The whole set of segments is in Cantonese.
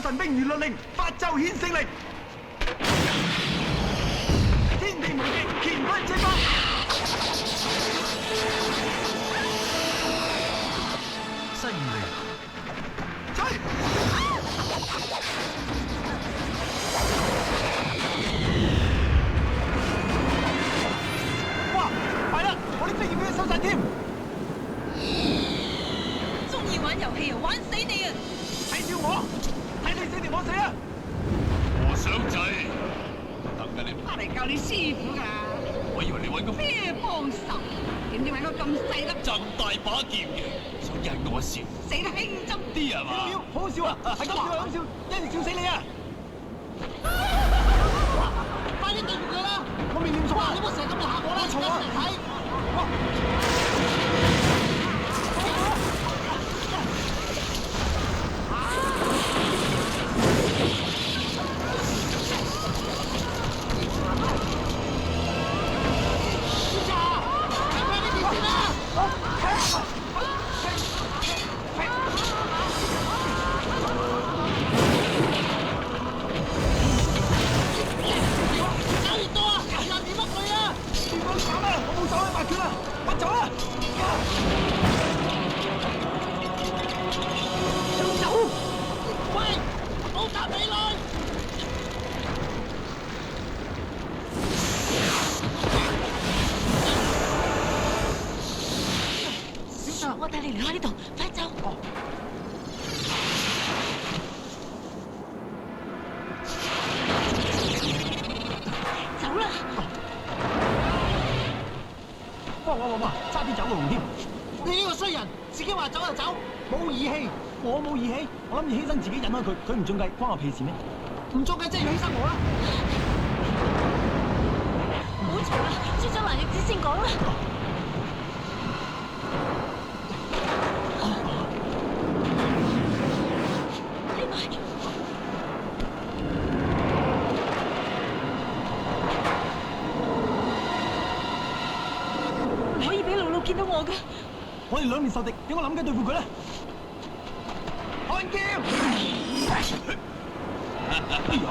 神兵如律令，發咒顯勝利。天地無極，乾坤赤發。犀利！吹！哇！係啦，我啲職業俾佢收晒添。中意玩遊戲啊，玩死你啊！睇笑我，睇你死定我死啊！和尚仔，等緊你。翻嚟教你師傅㗎。我以為你揾個咩幫手？點知揾個咁細粒咁大把劍嘅，想引我笑，死得輕針啲係嘛？好好笑啊！係咁笑係咁笑，一定笑死你啊！快啲對付佢啦！我未念錯啊！你唔好成日咁嚟嚇我啦！錯啊！嚟睇。我帶你離開呢度，快走！走啦！哇！差啲走個龍添！你呢個衰人，自己話走就走，冇義氣，我冇義氣，我諗住犧牲自己引開佢，佢唔中計，關我屁事咩？唔中計即係要犧牲我啦！唔好嘈啦，朱長蘭要子先講啦。唔可以俾露露見到我㗎。我哋兩面受敵，點解諗緊對付佢咧？看劍！哎呀！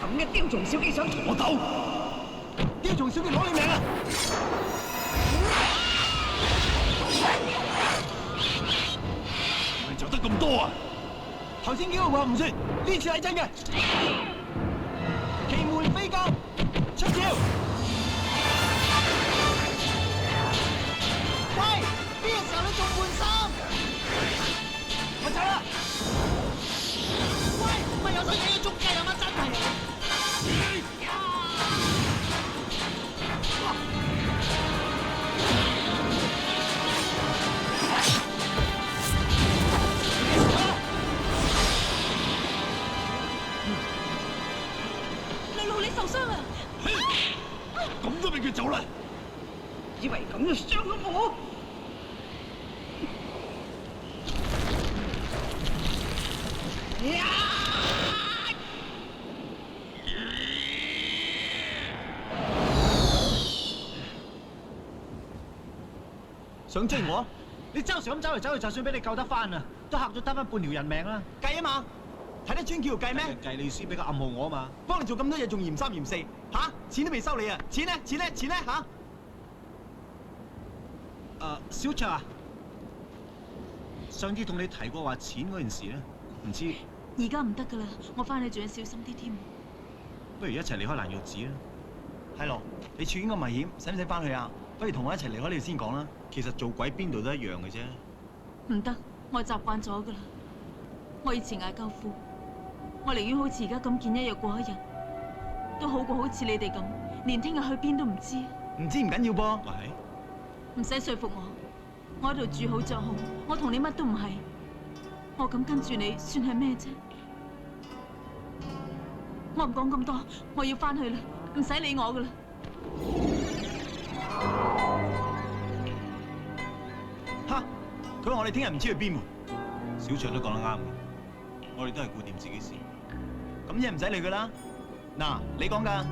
咁嘅雕蟲小技想同我鬥？雕蟲小技攞你命啊！咪做得咁多啊！頭先幾個話唔算，呢次係真嘅。奇門飛甲出鞘！喂，呢個時候你仲換衫？我走啦！喂，咪有想睇個中計啊嘛，真係！露露，你受傷啦！咁都俾佢走啦！以為咁就傷咗我？想追我？你周時咁走嚟走去，就算俾你救得翻啊，都嚇咗得翻半條人命啦！計啊嘛！睇得穿叫做計咩？計你先比較暗號我啊嘛！幫你做咁多嘢，仲嫌三嫌四，嚇？錢都未收你啊！錢咧？錢咧？錢咧？嚇？小卓啊，上次同你提過話錢嗰件事咧，唔知而家唔得噶啦，我翻去仲要小心啲添。不如一齊離開蘭玉寺啦。係咯，你處境咁危險，使唔使翻去啊？不如同我一齊離開呢度先講啦。其實做鬼邊度都一樣嘅啫。唔得，我習慣咗噶啦。我以前捱夠苦，我寧願好似而家咁見一日過一日，都好過好似你哋咁，連聽日去邊都唔知。唔知唔緊要噃。喂，唔使說服我喺度住好着好，我同你乜都唔係。我咁跟住你，算係咩啫？我唔講咁多，我要翻去啦，唔使理我噶啦。吓，佢話我哋聽日唔知去邊喎。小卓都講得啱嘅，我哋都係顧掂自己事。咁即係唔使理佢啦。嗱，你講㗎。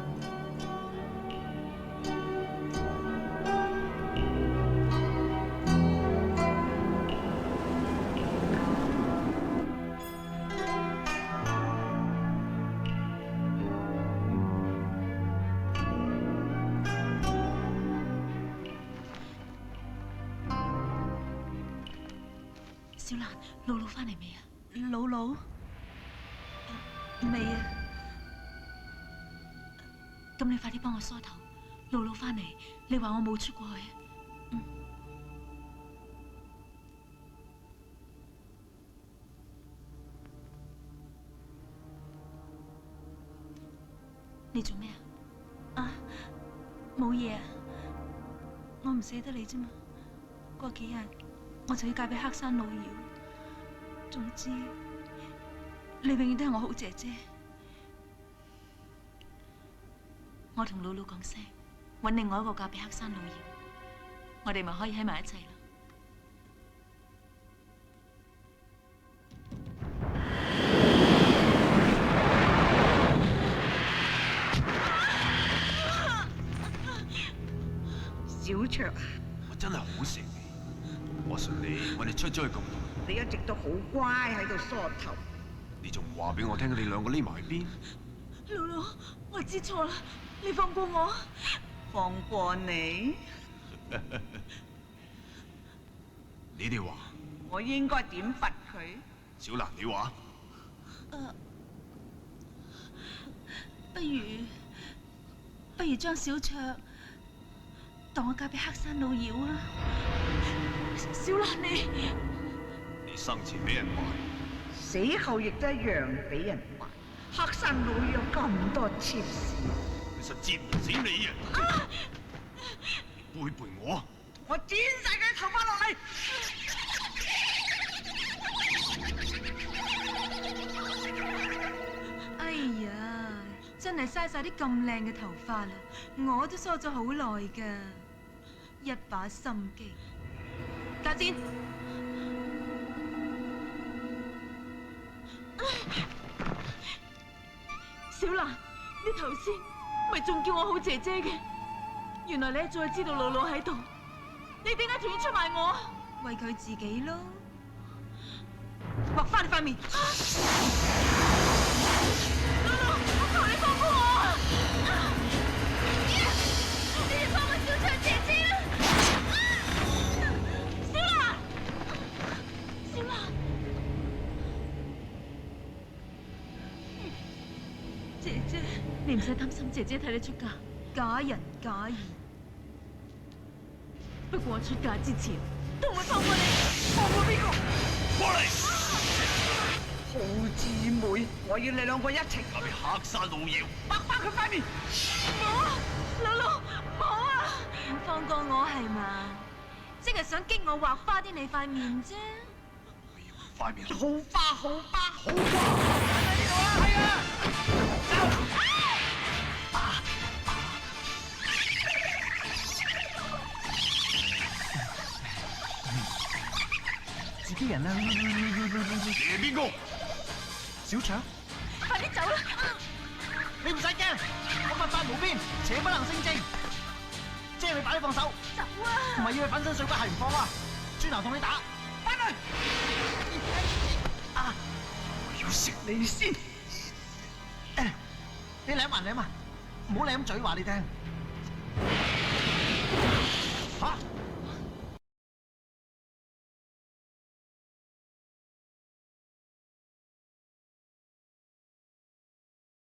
小蘭，露露翻嚟未啊？露露未啊？咁你快啲幫我梳頭。露露翻嚟，你話我冇出過去。你做咩啊？啊，冇嘢啊，我唔捨得你啫嘛。過幾日我就要嫁俾黑山老妖。總之，你永遠都係我好姐姐。我同露露講聲，搵另外一個嫁俾黑山老妖，我哋咪可以喺埋一齊咯。小卓啊，我真係好錫你。我信你，我哋出咗去咁耐，你一直都好乖喺度梳頭。你仲唔話俾我聽你兩個匿埋邊？露露，我知錯啦，你放過我。放過你？你哋話我應該點罰佢？小蘭，你話？不如將小卓當我嫁俾黑山老妖啊！小蘭你生前俾人賣，死後亦都一樣俾人賣。黑山老妖咁多妾侍，你實接唔死你啊！你背叛我！我剪晒佢頭髮落嚟。哎呀，真係嘥晒啲咁靚嘅頭髮啦！我都梳咗好耐㗎，一把心機。家姐，小蘭，你頭先咪仲叫我好姐姐嘅？原來你一早就知道露露喺度，你點解仲要出賣我啊？為佢自己咯，畫翻你塊面。露露，我求你放過我！你哋放我小卓姐姐啦！小蘭，小蘭，姐姐，你唔使擔心，姐姐替你出嫁，假仁假義。不過我出嫁之前都唔會放過你，放過邊個？過嚟！好姊妹，我要你兩個一齊嫁俾黑山老妖，畫翻佢塊面。冇，露露，冇啊！唔放過我係嘛？即係想激我畫花啲你塊面啫。塊面好花，好花，好花！喺呢度啊，係啊！走！自己人啦！你係邊個？小卓，快啲走啦！你唔使驚，我佛法無邊，邪不能勝正。姐，你快啲放手！走啊！唔係要佢粉身碎骨係唔放啊！轉頭同你打，翻去！啊！我要食你先。你舐埋，唔好舐嘴話你聽。